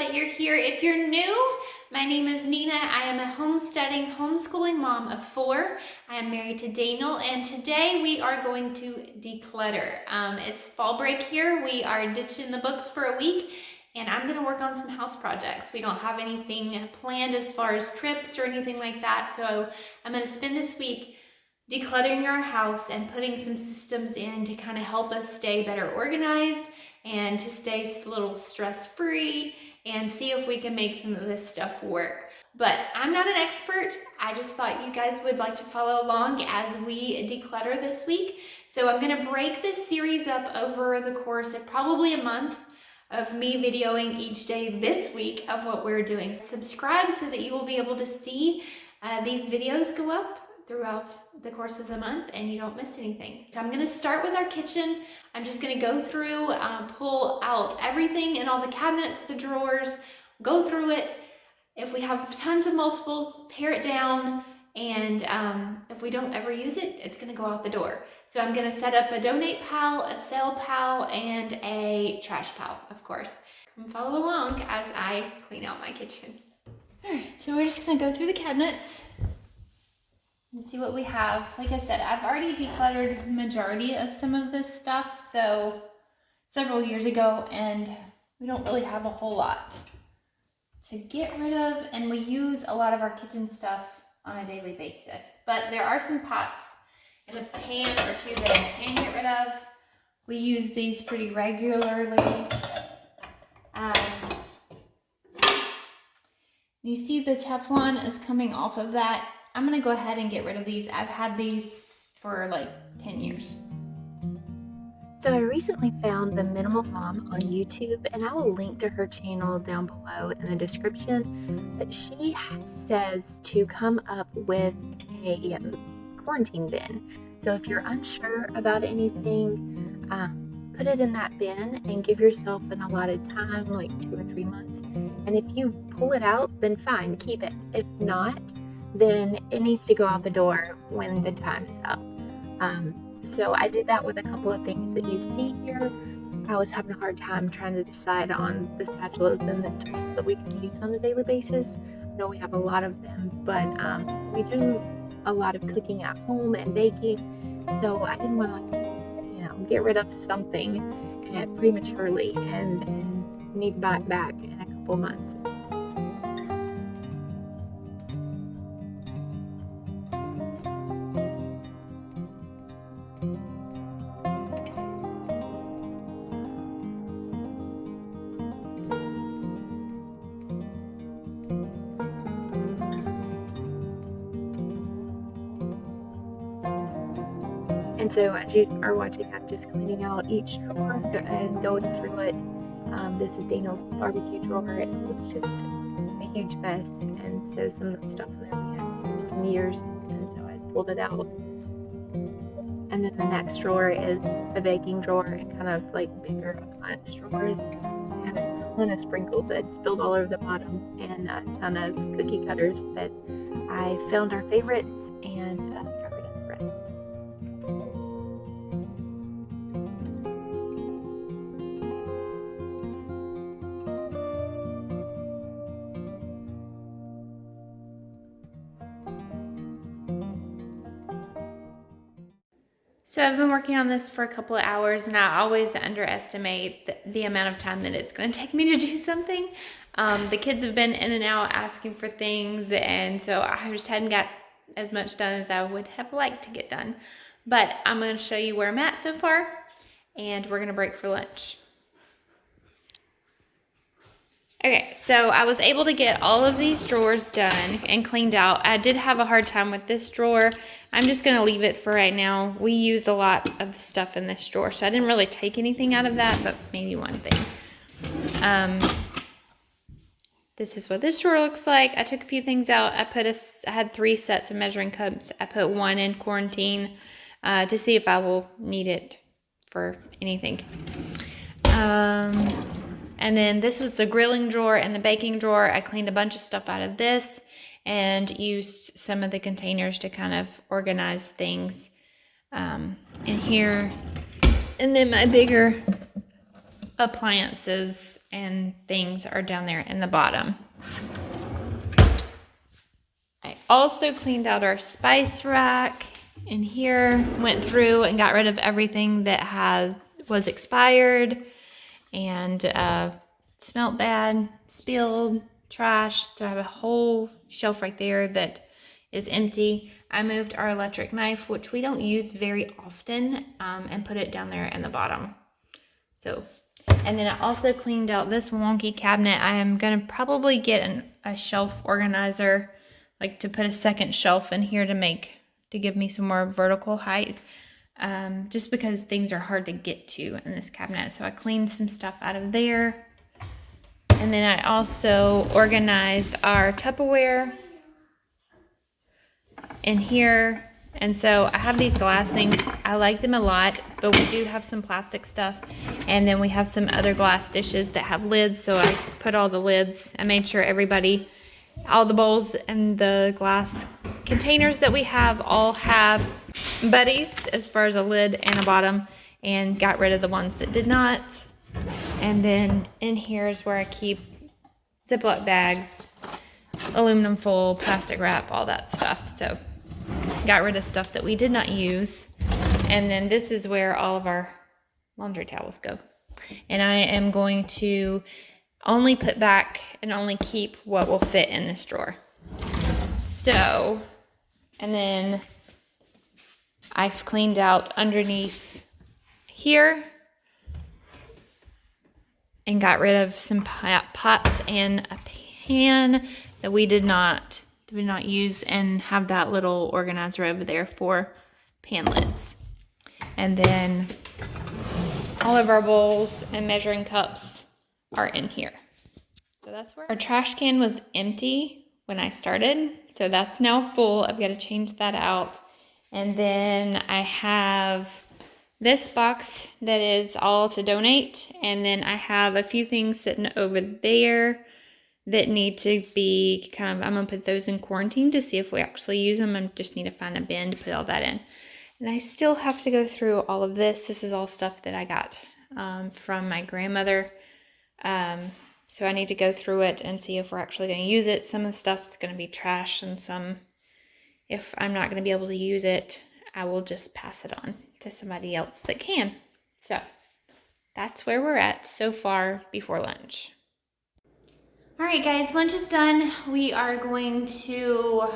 that you're here. If you're new, my name is Nina. I am a homesteading, homeschooling mom of 4. I am married to Daniel, and today we are going to declutter. It's fall break here. We are ditching the books for a week, and I'm gonna work on some house projects. We don't have anything planned as far as trips or anything like that, so I'm gonna spend this week decluttering our house and putting some systems in to kind of help us stay better organized and to stay a little stress-free and see if we can make some of this stuff work. But I'm not an expert. I just thought you guys would like to follow along as we declutter this week. So I'm gonna break this series up over the course of probably a month of me videoing each day this week of what we're doing. Subscribe so that you will be able to see these videos go up throughout the course of the month and you don't miss anything. So I'm gonna start with our kitchen. I'm just gonna go through, pull out everything in all the cabinets, the drawers, go through it. If we have tons of multiples, pare it down, and if we don't ever use it, it's gonna go out the door. So I'm gonna set up a donate pile, a sale pile, and a trash pile, of course. Come follow along as I clean out my kitchen. All right, so we're just gonna go through the cabinets and see what we have. Like I said, I've already decluttered the majority of some of this stuff, so several years ago, and we don't really have a whole lot to get rid of, and we use a lot of our kitchen stuff on a daily basis. But there are some pots and a pan or two that I can get rid of. We use these pretty regularly. You see the Teflon is coming off of that. I'm gonna go ahead and get rid of these. I've had these for like 10 years. So I recently found the Minimal Mom on YouTube, and I will link to her channel down below in the description. But she says to come up with a quarantine bin. So if you're unsure about anything, put it in that bin and give yourself an allotted time, like 2 or 3 months. And if you pull it out, then fine, keep it. If not, then it needs to go out the door when the time is up. So I did that with a couple of things that you see here. I was having a hard time trying to decide on the spatulas and the tools that we can use on a daily basis. I know we have a lot of them, but we do a lot of cooking at home and baking, so I didn't want to, get rid of something prematurely and then need to buy it back in a couple months. And so as you are watching, I'm just cleaning out each drawer and going through it. This is Daniel's barbecue drawer, and it's just a huge mess. And so some of the stuff there we hadn't used in years, and so I pulled it out. And then the next drawer is the baking drawer and kind of like bigger appliance drawers. I had a ton of sprinkles that had spilled all over the bottom, and a ton of cookie cutters that I found our favorites and got rid of the rest. So I've been working on this for a couple of hours, and I always underestimate the amount of time that it's going to take me to do something. The kids have been in and out asking for things, and so I just hadn't got as much done as I would have liked to get done. But I'm going to show you where I'm at so far, and we're going to break for lunch. Okay, so I was able to get all of these drawers done and cleaned out. I did have a hard time with this drawer. I'm just going to leave it for right now. We used a lot of the stuff in this drawer, so I didn't really take anything out of that, but maybe one thing. This is what this drawer looks like. I took a few things out. I had 3 sets of measuring cups. I put one in quarantine to see if I will need it for anything. And then this was the grilling drawer and the baking drawer. I cleaned a bunch of stuff out of this and used some of the containers to kind of organize things in here. And then my bigger appliances and things are down there in the bottom. I also cleaned out our spice rack in here, went through and got rid of everything that was expired and smelled bad, spilled, trash. So I have a whole shelf right there that is empty. I moved our electric knife, which we don't use very often, and put it down there in the bottom. So, and then I also cleaned out this wonky cabinet. I am gonna probably get a shelf organizer, like to put a second shelf in here to give me some more vertical height. Just because things are hard to get to in this cabinet. So I cleaned some stuff out of there. And then I also organized our Tupperware in here. And so I have these glass things. I like them a lot, but we do have some plastic stuff. And then we have some other glass dishes that have lids. So I put all the lids. I made sure all the bowls and the glass containers that we have all have buddies as far as a lid and a bottom, and got rid of the ones that did not. And then in here is where I keep Ziploc bags, aluminum foil, plastic wrap, all that stuff. So got rid of stuff that we did not use. And then this is where all of our laundry towels go. And I am going to only put back and only keep what will fit in this drawer. So, and then I've cleaned out underneath here and got rid of some pots and a pan that we did not use, and have that little organizer over there for pan lids. And then all of our bowls and measuring cups are in here. So that's where our trash can was empty when I started. So that's now full. I've got to change that out. And then I have this box that is all to donate. And then I have a few things sitting over there that need to be I'm going to put those in quarantine to see if we actually use them. I just need to find a bin to put all that in. And I still have to go through all of this. This is all stuff that I got from my grandmother. So I need to go through it and see if we're actually going to use it. Some of the stuff is going to be trash, and some, if I'm not going to be able to use it, I will just pass it on to somebody else that can. So that's where we're at so far before lunch. All right, guys, lunch is done. We are going to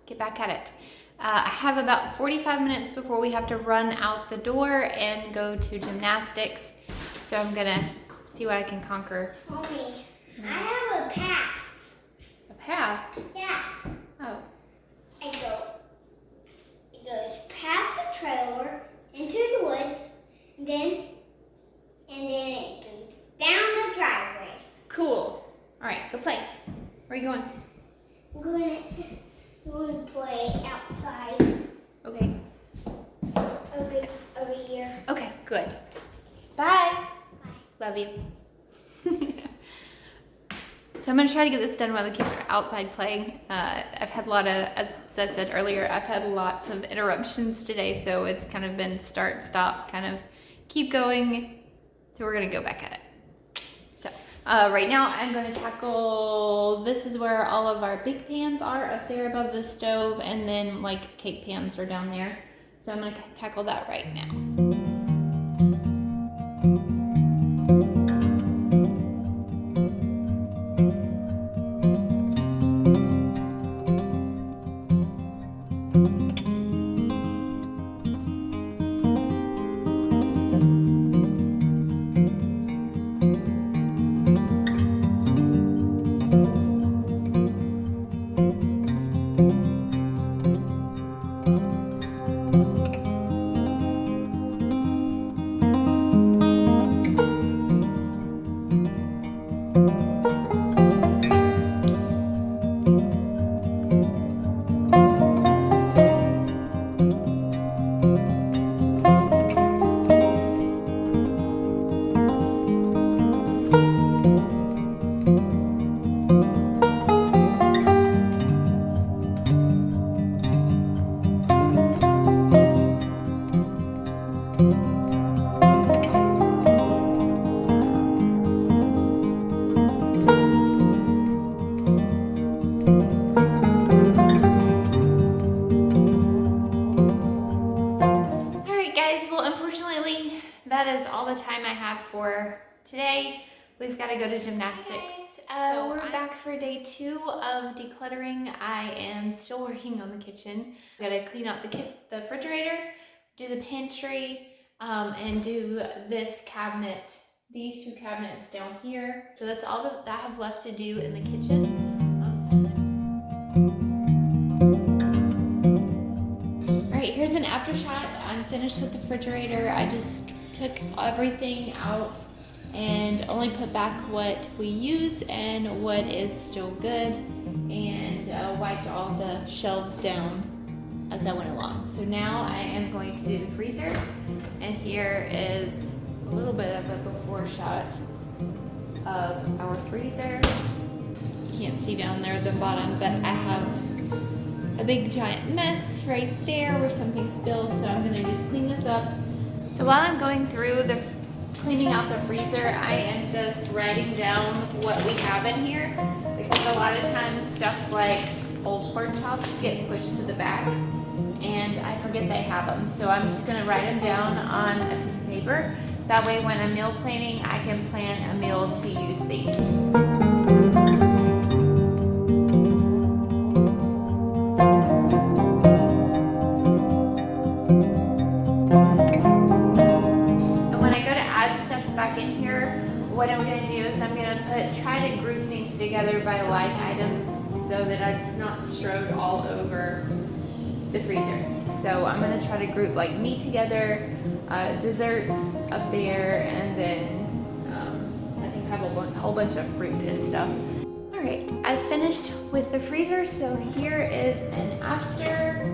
get back at it. I have about 45 minutes before we have to run out the door and go to gymnastics. So I'm gonna see what I can conquer. Mommy, I have a path. A path? Yeah. Oh. It goes past the trailer, into the woods, and then it goes down the driveway. Cool. All right, go play. Where are you going? I'm going to play outside. Okay. Over here. Okay, good. Bye. Bye. Love you. So I'm going to try to get this done while the kids are outside playing. I've had a lot of, as I said earlier, I've had lots of interruptions today, so it's kind of been start, stop, kind of keep going. So we're going to go back at it. So right now I'm going to tackle, this is where all of our big pans are up there above the stove, and then like cake pans are down there. So I'm going to tackle that right now. that is all the time I have for today. We've got to go to gymnastics. So we're back for day 2 of decluttering. I am still working on the kitchen. I gotta clean out the refrigerator, do the pantry, and do this cabinet, these 2 cabinets down here. So that's all that I have left to do in the kitchen. All right, here's an after shot. I'm finished with the refrigerator. I just took everything out and only put back what we use and what is still good, and wiped all the shelves down as I went along. So now I am going to do the freezer, and here is a little bit of a before shot of our freezer. You can't see down there at the bottom, but I have a big giant mess right there where something spilled, so I'm gonna just clean this up. So while I'm going through the cleaning out the freezer, I am just writing down what we have in here, because a lot of times stuff like old pork chops get pushed to the back and I forget they have them. So I'm just gonna write them down on a piece of paper. That way when I'm meal planning, I can plan a meal to use these. Back in here, what I'm going to do is I'm going to try to group things together by line items so that it's not strode all over the freezer. So I'm going to try to group like meat together, desserts up there, and then I think have a whole bunch of fruit and stuff. Alright, I finished with the freezer, so here is an after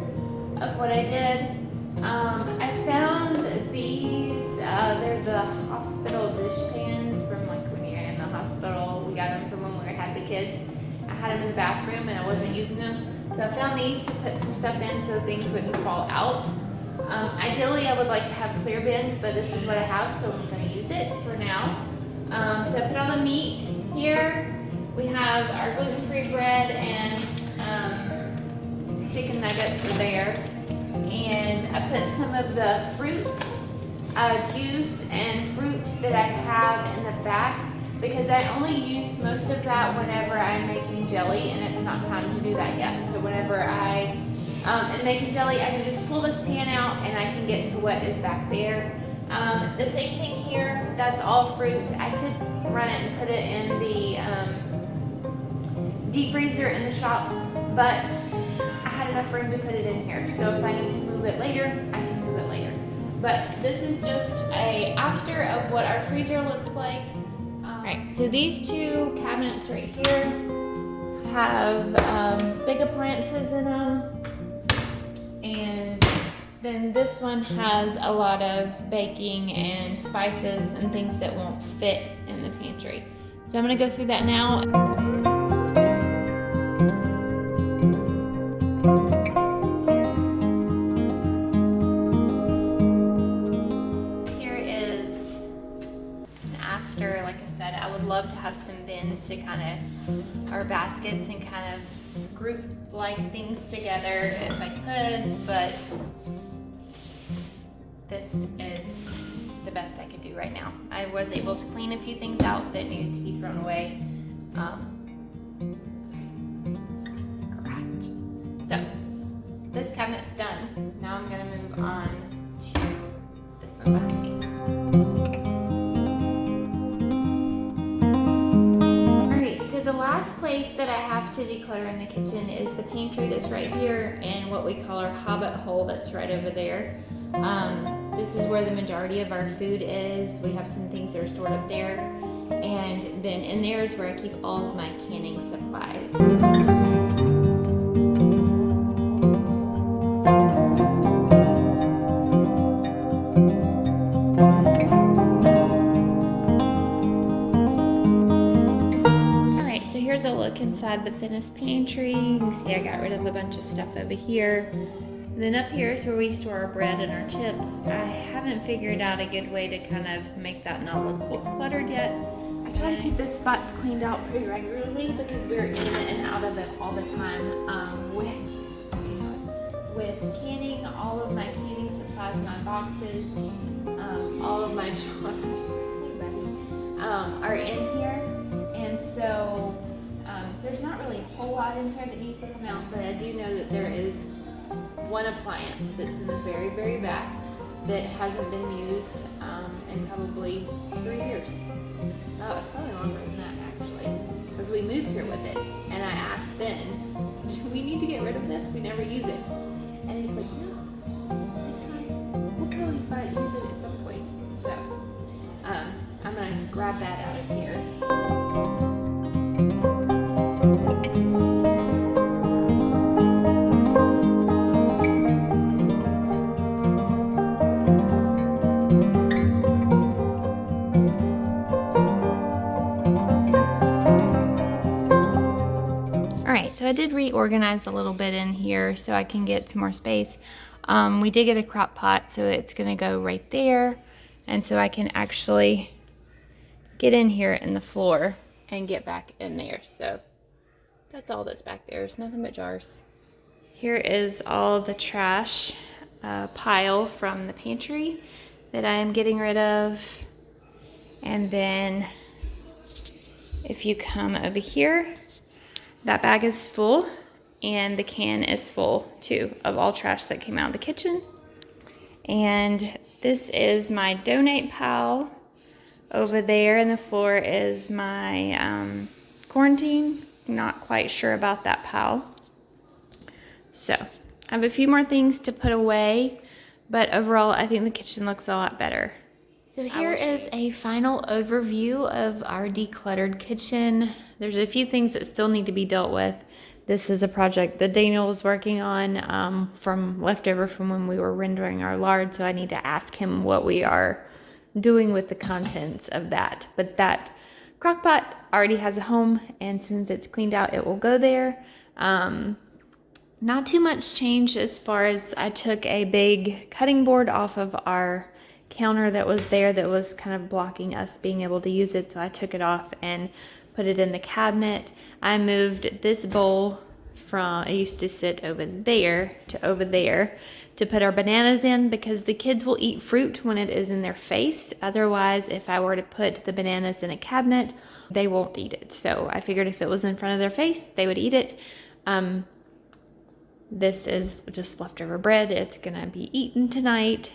of what I did. I found these, they're the hospital dish pans from like when you're in the hospital. We got them from when we had the kids. I had them in the bathroom and I wasn't using them. So I found these to put some stuff in so things wouldn't fall out. Ideally I would like to have clear bins, but this is what I have, so I'm going to use it for now. So I put all the meat here. We have our gluten-free bread and chicken nuggets are there. And I put some of the fruit juice and fruit that I have in the back, because I only use most of that whenever I'm making jelly, and it's not time to do that yet. So whenever I am making jelly, I can just pull this pan out and I can get to what is back there. The same thing here, that's all fruit. I could run it and put it in the deep freezer in the shop, but I had enough room to put it in here. So if I need to move it later, I can move it later. But this is just a after of what our freezer looks like. Alright, so these 2 cabinets right here have big appliances in them, and then this one has a lot of baking and spices and things that won't fit in the pantry. So I'm going to go through that now. Love to have some bins to or baskets, and kind of group like things together if I could, but this is the best I could do right now. I was able to clean a few things out that needed to be thrown away. So this cabinet's done. Now I'm going to move on to this one behind me. The last place that I have to declutter in the kitchen is the pantry that's right here, and what we call our hobbit hole that's right over there. This is where the majority of our food is. We have some things that are stored up there, and then in there is where I keep all of my canning supplies. Here's a look inside the finished pantry. You can see I got rid of a bunch of stuff over here. And then up here is where we store our bread and our chips. I haven't figured out a good way to kind of make that not look cluttered yet. I try to keep this spot cleaned out pretty regularly because we're in and out of it all the time. With canning, all of my canning supplies, my boxes, all of my jars, hey buddy, are in here. And so there's not really a whole lot in here that needs to come out, but I do know that there is one appliance that's in the very, very back that hasn't been used in probably 3 years. Oh, it's probably longer than that actually, because we moved here with it. And I asked then, do we need to get rid of this? We never use it. And he's like, no, it's fine. We'll probably use it at some point. So I'm gonna grab that out of here. So I did reorganize a little bit in here so I can get some more space. We did get a crock pot, so it's gonna go right there. And so I can actually get in here in the floor and get back in there. So that's all that's back there. There's nothing but jars. Here is all the trash pile from the pantry that I am getting rid of. And then if you come over here, that bag is full, and the can is full too of all trash that came out of the kitchen. And this is my donate pile over there, and the floor is my quarantine. Not quite sure about that pile. So I have a few more things to put away, but overall I think the kitchen looks a lot better. So here is a final overview of our decluttered kitchen. There's a few things that still need to be dealt with. This is a project that Daniel was working on from leftover from when we were rendering our lard, so I need to ask him what we are doing with the contents of that. But that crock pot already has a home, and as soon as it's cleaned out, it will go there. Not too much change as far as I took a big cutting board off of our counter that was there that was kind of blocking us being able to use it, so I took it off and put it in the cabinet. I moved this bowl from, it used to sit over there to put our bananas in, because the kids will eat fruit when it is in their face. Otherwise, if I were to put the bananas in a cabinet, they won't eat it. So I figured if it was in front of their face, they would eat it. This is just leftover bread. It's gonna be eaten tonight.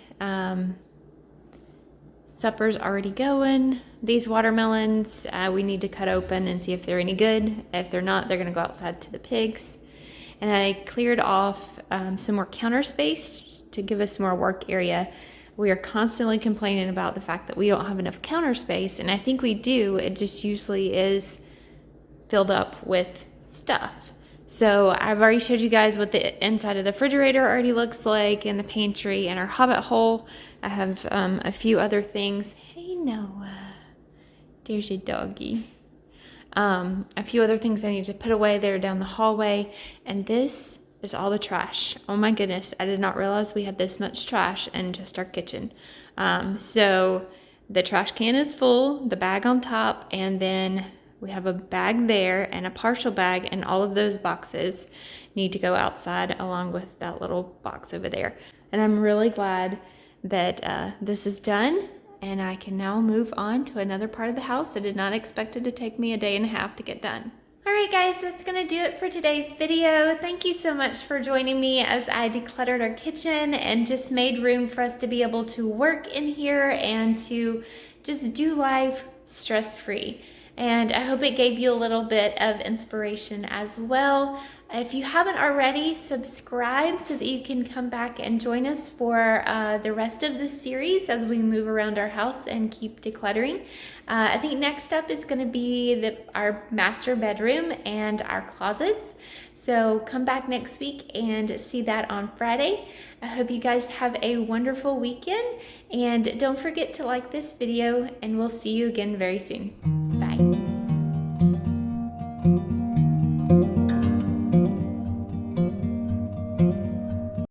Supper's already going. These watermelons, we need to cut open and see if they're any good. If they're not, they're gonna go outside to the pigs. And I cleared off some more counter space to give us more work area. We are constantly complaining about the fact that we don't have enough counter space, and I think we do. It just usually is filled up with stuff. So I've already showed you guys what the inside of the refrigerator already looks like, and the pantry and our hobbit hole. I have a few other things. Hey Noah, there's a doggy. A few other things I need to put away there down the hallway, and this is all the trash. Oh my goodness, I did not realize we had this much trash in just our kitchen. So the trash can is full, the bag on top, and then we have a bag there and a partial bag, and all of those boxes need to go outside along with that little box over there. And I'm really glad that this is done, and I can now move on to another part of the house. I did not expect it to take me a day and a half to get done. Alright guys, that's gonna do it for today's video. Thank you so much for joining me as I decluttered our kitchen and just made room for us to be able to work in here and to just do life stress-free. And I hope it gave you a little bit of inspiration as well. If you haven't already, subscribe so that you can come back and join us for the rest of the series as we move around our house and keep decluttering. I think next up is going to be our master bedroom and our closets. So come back next week and see that on Friday. I hope you guys have a wonderful weekend, and don't forget to like this video, and we'll see you again very soon.